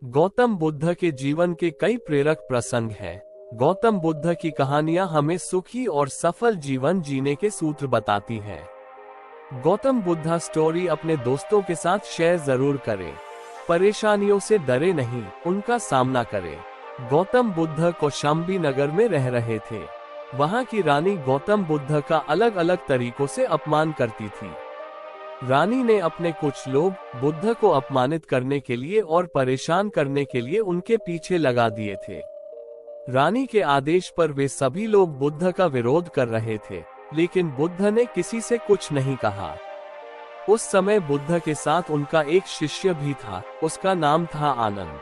गौतम बुद्ध के जीवन के कई प्रेरक प्रसंग हैं। गौतम बुद्ध की कहानियां हमें सुखी और सफल जीवन जीने के सूत्र बताती हैं। गौतम बुद्ध स्टोरी अपने दोस्तों के साथ शेयर जरूर करें। परेशानियों से डरे नहीं, उनका सामना करें। गौतम बुद्ध कौशाम्बी नगर में रह रहे थे। वहां की रानी गौतम बुद्ध का अलग अलग तरीकों से अपमान करती थी। रानी ने अपने कुछ लोग बुद्ध को अपमानित करने के लिए और परेशान करने के लिए उनके पीछे लगा दिए थे। रानी के आदेश पर वे सभी लोग बुद्ध का विरोध कर रहे थे, लेकिन बुद्ध ने किसी से कुछ नहीं कहा। उस समय बुद्ध के साथ उनका एक शिष्य भी था, उसका नाम था आनंद।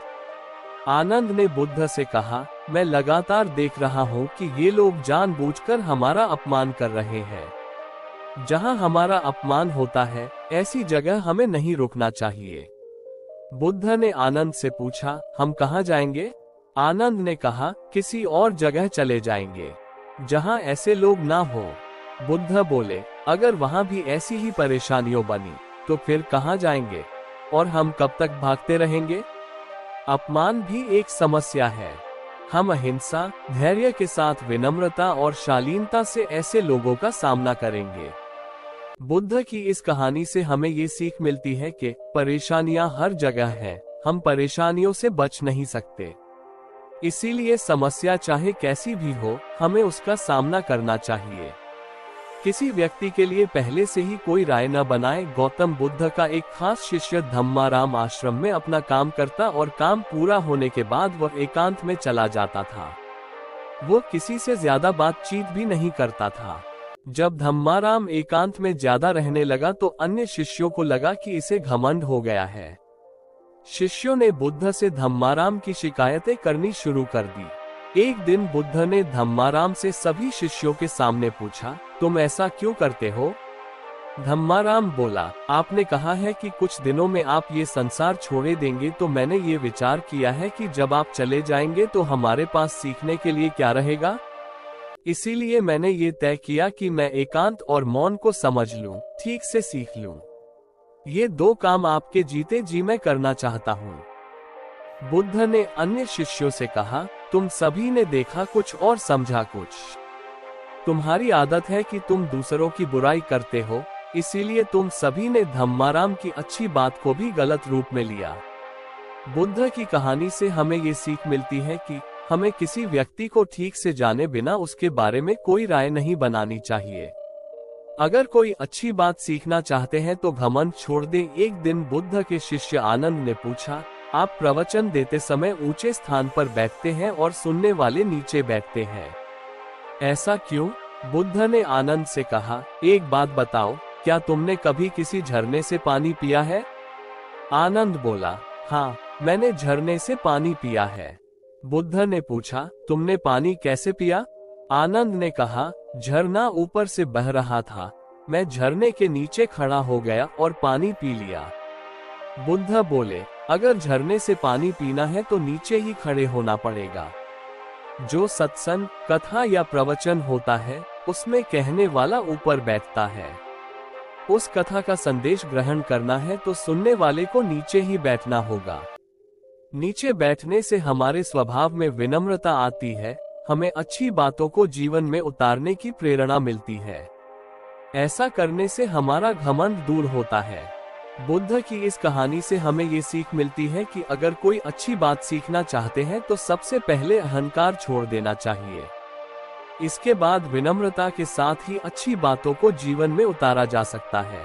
आनंद ने बुद्ध से कहा, मैं लगातार देख रहा हूँ कि ये लोग जानबूझकर हमारा अपमान कर रहे हैं। जहाँ हमारा अपमान होता है, ऐसी जगह हमें नहीं रुकना चाहिए। बुद्ध ने आनंद से पूछा, हम कहाँ जाएंगे? आनंद ने कहा, किसी और जगह चले जाएंगे जहाँ ऐसे लोग ना हो। बुद्ध बोले, अगर वहाँ भी ऐसी ही परेशानियों बनी तो फिर कहाँ जाएंगे और हम कब तक भागते रहेंगे? अपमान भी एक समस्या है। हम अहिंसा, धैर्य के साथ विनम्रता और शालीनता से ऐसे लोगों का सामना करेंगे। बुद्ध की इस कहानी से हमें ये सीख मिलती है कि परेशानियां हर जगह हैं, हम परेशानियों से बच नहीं सकते। इसीलिए समस्या चाहे कैसी भी हो, हमें उसका सामना करना चाहिए। किसी व्यक्ति के लिए पहले से ही कोई राय न बनाए। गौतम बुद्ध का एक खास शिष्य धम्माराम आश्रम में अपना काम करता और काम पूरा होने के बाद वह एकांत में चला जाता था। वो किसी से ज्यादा बातचीत भी नहीं करता था। जब धम्माराम एकांत में ज्यादा रहने लगा तो अन्य शिष्यों को लगा कि इसे घमंड हो गया है। शिष्यों ने बुद्ध से धम्माराम की शिकायतें करनी शुरू कर दी। एक दिन बुद्ध ने धम्माराम से सभी शिष्यों के सामने पूछा, तुम ऐसा क्यों करते हो? धम्माराम बोला, आपने कहा है कि कुछ दिनों में आप ये संसार छोड़े देंगे, तो मैंने ये विचार किया है कि जब आप चले जाएंगे तो हमारे पास सीखने के लिए क्या रहेगा। इसीलिए मैंने ये तय किया कि मैं एकांत और मौन को समझ लूं, ठीक से सीख लूं। ये दो काम आपके जीते जी मैं करना चाहता हूँ। बुद्ध ने अन्य शिष्यों से कहा, तुम सभी ने देखा कुछ और समझा कुछ। तुम्हारी आदत है कि तुम दूसरों की बुराई करते हो, इसीलिए तुम सभी ने धम्माराम की अच्छी बात को भी गलत रूप में लिया। बुद्ध की कहानी से हमें ये सीख मिलती है कि हमें किसी व्यक्ति को ठीक से जाने बिना उसके बारे में कोई राय नहीं बनानी चाहिए। अगर कोई अच्छी बात सीखना चाहते हैं तो घमंड छोड़ दें। एक दिन बुद्ध के शिष्य आनंद ने पूछा, आप प्रवचन देते समय ऊंचे स्थान पर बैठते हैं और सुनने वाले नीचे बैठते हैं, ऐसा क्यों? बुद्ध ने आनंद से कहा, एक बात बताओ, क्या तुमने कभी किसी झरने से पानी पिया है? आनंद बोला, हाँ, मैंने झरने से पानी पिया है। बुद्ध ने पूछा, तुमने पानी कैसे पिया? आनंद ने कहा, झरना ऊपर से बह रहा था, मैं झरने के नीचे खड़ा हो गया और पानी पी लिया। बुद्ध बोले, अगर झरने से पानी पीना है तो नीचे ही खड़े होना पड़ेगा। जो सत्संग, कथा या प्रवचन होता है, उसमें कहने वाला ऊपर बैठता है। उस कथा का संदेश ग्रहण करना है तो सुनने वाले को नीचे ही बैठना होगा। नीचे बैठने से हमारे स्वभाव में विनम्रता आती है, हमें अच्छी बातों को जीवन में उतारने की प्रेरणा मिलती है। ऐसा करने से हमारा घमंड दूर होता है। बुद्ध की इस कहानी से हमें ये सीख मिलती है कि अगर कोई अच्छी बात सीखना चाहते हैं तो सबसे पहले अहंकार छोड़ देना चाहिए। इसके बाद विनम्रता के साथ ही अच्छी बातों को जीवन में उतारा जा सकता है।